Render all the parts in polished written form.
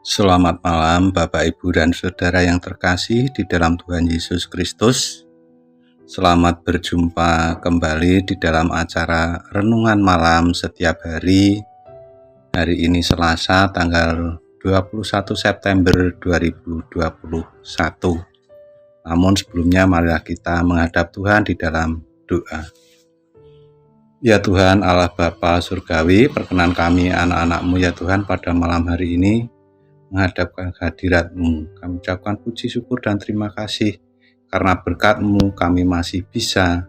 Selamat malam Bapak, Ibu, dan Saudara yang terkasih di dalam Tuhan Yesus Kristus. Selamat berjumpa kembali di dalam acara Renungan Malam setiap hari. Hari ini Selasa tanggal 21 September 2021. Namun sebelumnya marilah kita menghadap Tuhan di dalam doa. Ya Tuhan Allah Bapa Surgawi, perkenan kami anak-anak-Mu ya Tuhan pada malam hari ini menghadapkan hadirat-Mu. Kami ucapkan puji syukur dan terima kasih karena berkat-Mu kami masih bisa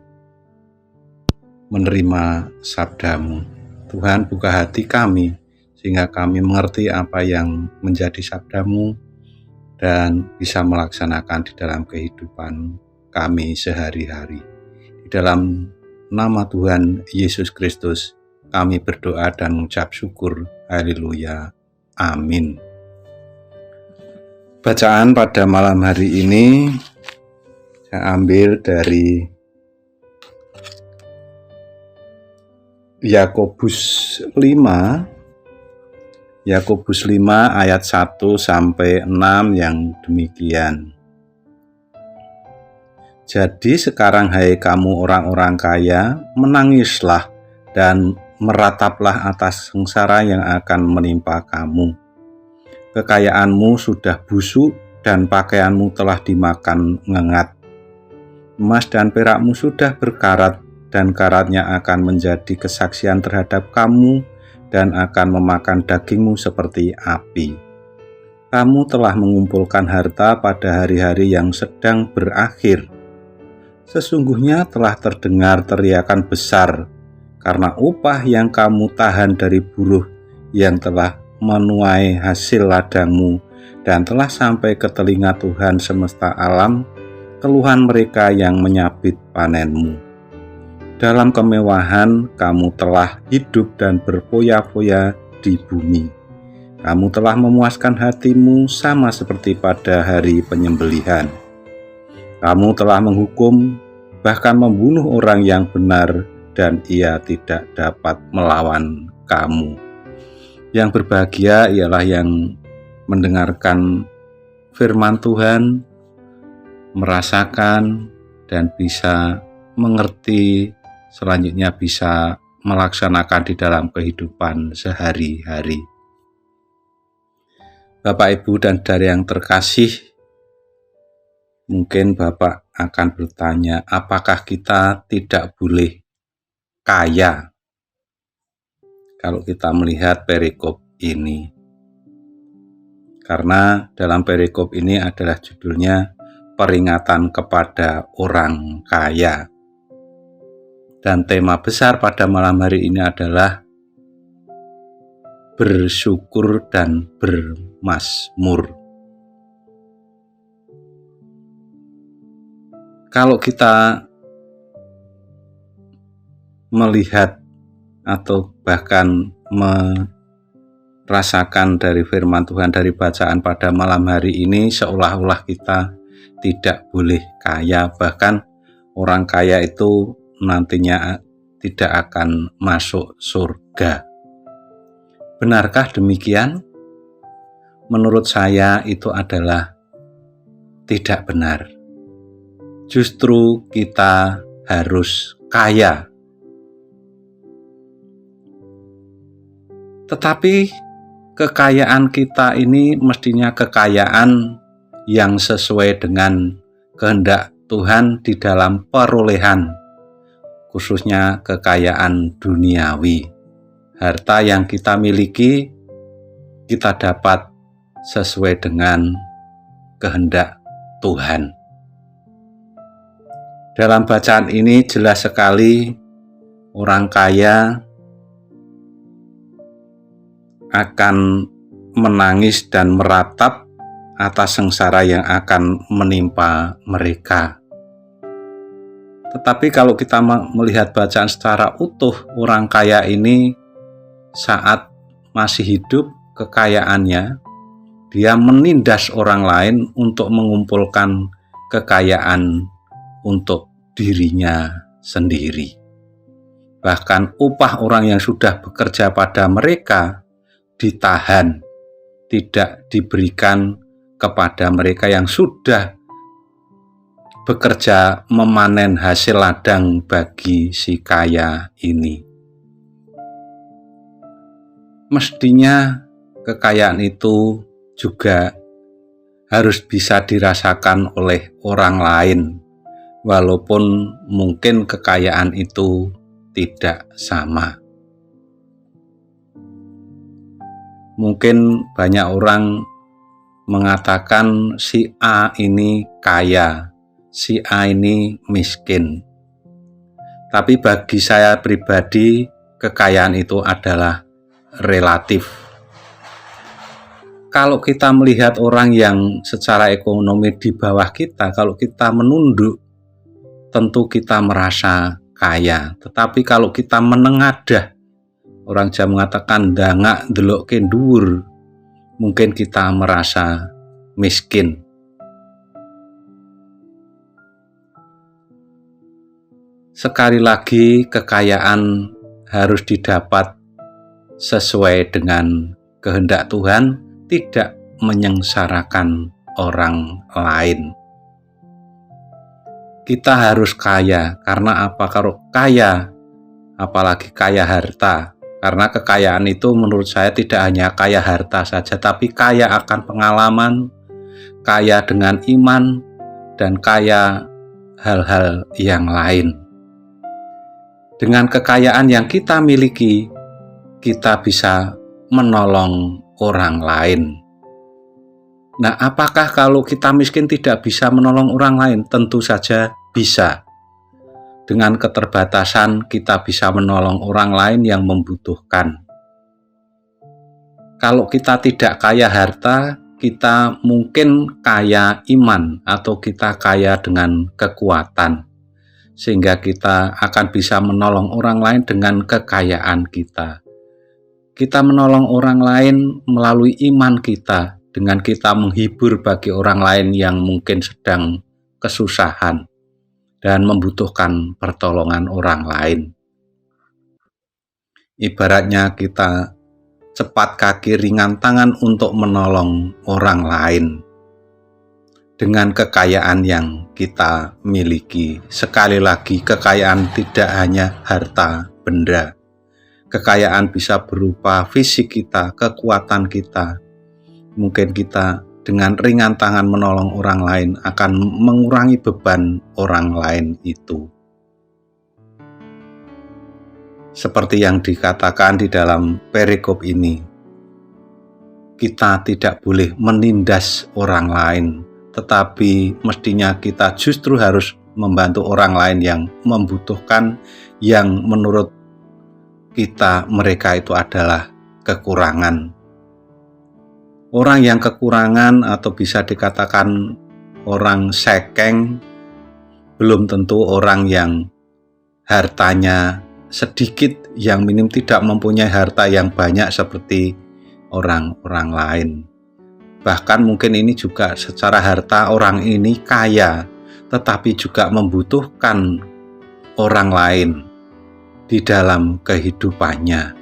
menerima sabda-Mu. Tuhan, buka hati kami sehingga kami mengerti apa yang menjadi sabda-Mu dan bisa melaksanakan di dalam kehidupan kami sehari-hari. Di dalam nama Tuhan Yesus Kristus kami berdoa dan mengucap syukur. Haleluya. Amin. Bacaan pada malam hari ini saya ambil dari Yakobus 5 ayat 1 sampai 6 yang demikian. Jadi sekarang hai kamu orang-orang kaya, menangislah dan merataplah atas sengsara yang akan menimpa kamu. Kekayaanmu sudah busuk dan pakaianmu telah dimakan ngengat. Emas dan perakmu sudah berkarat dan karatnya akan menjadi kesaksian terhadap kamu dan akan memakan dagingmu seperti api. Kamu telah mengumpulkan harta pada hari-hari yang sedang berakhir. Sesungguhnya telah terdengar teriakan besar karena upah yang kamu tahan dari buruh yang telah menuai hasil ladangmu dan telah sampai ke telinga Tuhan semesta alam keluhan mereka yang menyabit panenmu. Dalam kemewahan kamu telah hidup dan berfoya-foya di bumi. Kamu telah memuaskan hatimu sama seperti pada hari penyembelihan. Kamu telah menghukum bahkan membunuh orang yang benar dan ia tidak dapat melawan kamu. Yang berbahagia ialah yang mendengarkan firman Tuhan, merasakan dan bisa mengerti, selanjutnya bisa melaksanakan di dalam kehidupan sehari-hari. Bapak, Ibu, dan saudara yang terkasih, mungkin Bapak akan bertanya, apakah kita tidak boleh kaya? Kalau kita melihat perikop ini, karena dalam perikop ini adalah judulnya peringatan kepada orang kaya, dan tema besar pada malam hari ini adalah bersyukur dan bermazmur. Kalau kita melihat atau bahkan merasakan dari firman Tuhan, dari bacaan pada malam hari ini, seolah-olah kita tidak boleh kaya, bahkan orang kaya itu nantinya tidak akan masuk surga. Benarkah demikian? Menurut saya itu adalah tidak benar. Justru kita harus kaya. Tetapi kekayaan kita ini mestinya kekayaan yang sesuai dengan kehendak Tuhan di dalam perolehan, khususnya kekayaan duniawi. Harta yang kita miliki, kita dapat sesuai dengan kehendak Tuhan. Dalam bacaan ini jelas sekali orang kaya akan menangis dan meratap atas sengsara yang akan menimpa mereka. Tetapi kalau kita melihat bacaan secara utuh, orang kaya ini saat masih hidup kekayaannya, dia menindas orang lain untuk mengumpulkan kekayaan untuk dirinya sendiri. Bahkan upah orang yang sudah bekerja pada mereka ditahan tidak diberikan kepada mereka yang sudah bekerja memanen hasil ladang bagi si kaya ini. Mestinya kekayaan itu juga harus bisa dirasakan oleh orang lain, walaupun mungkin kekayaan itu tidak sama. Mungkin banyak orang mengatakan si A ini kaya, si A ini miskin. Tapi bagi saya pribadi, kekayaan itu adalah relatif. Kalau kita melihat orang yang secara ekonomi di bawah kita, kalau kita menunduk, tentu kita merasa kaya. Tetapi kalau kita menengadah, orang Jawa mengatakan dangak ndelokke dhuwur, mungkin kita merasa miskin. Sekali lagi, kekayaan harus didapat sesuai dengan kehendak Tuhan, tidak menyengsarakan orang lain. Kita harus kaya, karena apa? Kalau kaya, apalagi kaya harta, karena kekayaan itu menurut saya tidak hanya kaya harta saja, tapi kaya akan pengalaman, kaya dengan iman, dan kaya hal-hal yang lain. Dengan kekayaan yang kita miliki, kita bisa menolong orang lain. Nah, apakah kalau kita miskin tidak bisa menolong orang lain? Tentu saja bisa. Dengan keterbatasan, kita bisa menolong orang lain yang membutuhkan. Kalau kita tidak kaya harta, kita mungkin kaya iman atau kita kaya dengan kekuatan. Sehingga kita akan bisa menolong orang lain dengan kekayaan kita. Kita menolong orang lain melalui iman kita, dengan kita menghibur bagi orang lain yang mungkin sedang kesusahan dan membutuhkan pertolongan orang lain. Ibaratnya kita cepat kaki ringan tangan untuk menolong orang lain. Dengan kekayaan yang kita miliki. Sekali lagi, kekayaan tidak hanya harta benda. Kekayaan bisa berupa fisik kita, kekuatan kita. Mungkin kita dengan ringan tangan menolong orang lain akan mengurangi beban orang lain itu. Seperti yang dikatakan di dalam perikop ini, kita tidak boleh menindas orang lain, tetapi mestinya kita justru harus membantu orang lain yang membutuhkan, yang menurut kita mereka itu adalah kekurangan. Orang yang kekurangan atau bisa dikatakan orang sekeng, belum tentu orang yang hartanya sedikit, yang minim tidak mempunyai harta yang banyak seperti orang-orang lain. Bahkan mungkin ini juga secara harta orang ini kaya, tetapi juga membutuhkan orang lain di dalam kehidupannya.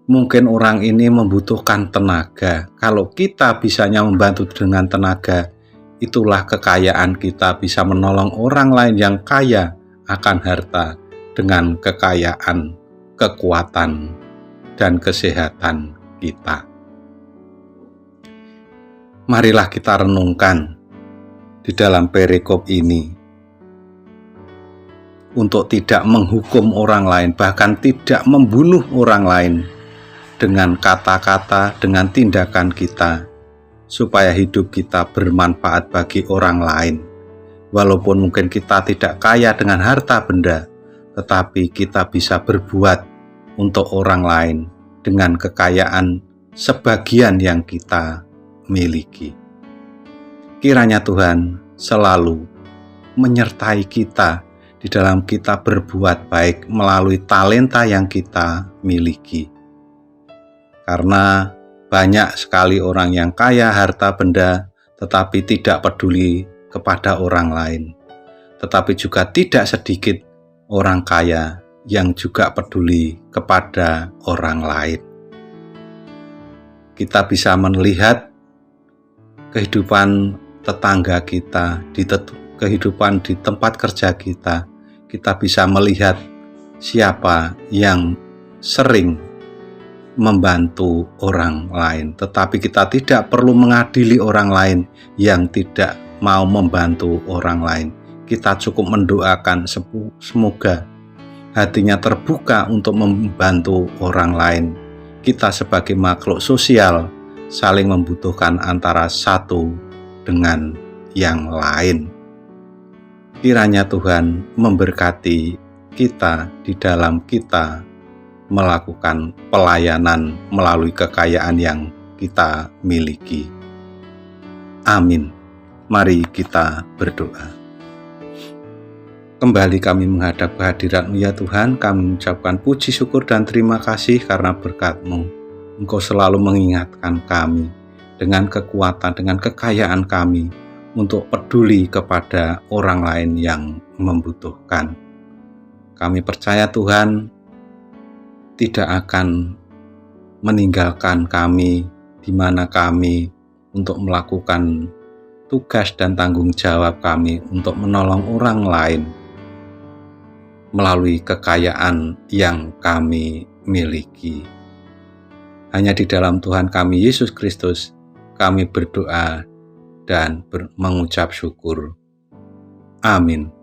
Mungkin orang ini membutuhkan tenaga. Kalau kita bisanya membantu dengan tenaga, itulah kekayaan kita, bisa menolong orang lain yang kaya akan harta dengan kekayaan, kekuatan, dan kesehatan kita. Marilah kita renungkan di dalam perikop ini untuk tidak menghukum orang lain, bahkan tidak membunuh orang lain dengan kata-kata, dengan tindakan kita, supaya hidup kita bermanfaat bagi orang lain. Walaupun mungkin kita tidak kaya dengan harta benda, tetapi kita bisa berbuat untuk orang lain dengan kekayaan sebagian yang kita miliki. Kiranya Tuhan selalu menyertai kita di dalam kita berbuat baik melalui talenta yang kita miliki. Karena banyak sekali orang yang kaya harta benda tetapi tidak peduli kepada orang lain. Tetapi juga tidak sedikit orang kaya yang juga peduli kepada orang lain. Kita bisa melihat kehidupan tetangga kita, kehidupan di tempat kerja kita. Kita bisa melihat siapa yang sering membantu orang lain, tetapi kita tidak perlu mengadili orang lain yang tidak mau membantu orang lain. Kita cukup mendoakan semoga hatinya terbuka untuk membantu orang lain. Kita sebagai makhluk sosial saling membutuhkan antara satu dengan yang lain. Kiranya Tuhan memberkati kita di dalam kita melakukan pelayanan melalui kekayaan yang kita miliki. Amin. Mari kita berdoa. Kembali kami menghadap kehadirat-Mu ya Tuhan, kami mengucapkan puji syukur dan terima kasih karena berkat-Mu. Engkau selalu mengingatkan kami dengan kekuatan, dengan kekayaan kami untuk peduli kepada orang lain yang membutuhkan. Kami percaya Tuhan tidak akan meninggalkan kami di mana kami untuk melakukan tugas dan tanggung jawab kami untuk menolong orang lain melalui kekayaan yang kami miliki. Hanya di dalam Tuhan kami Yesus Kristus kami berdoa dan mengucap syukur. Amin.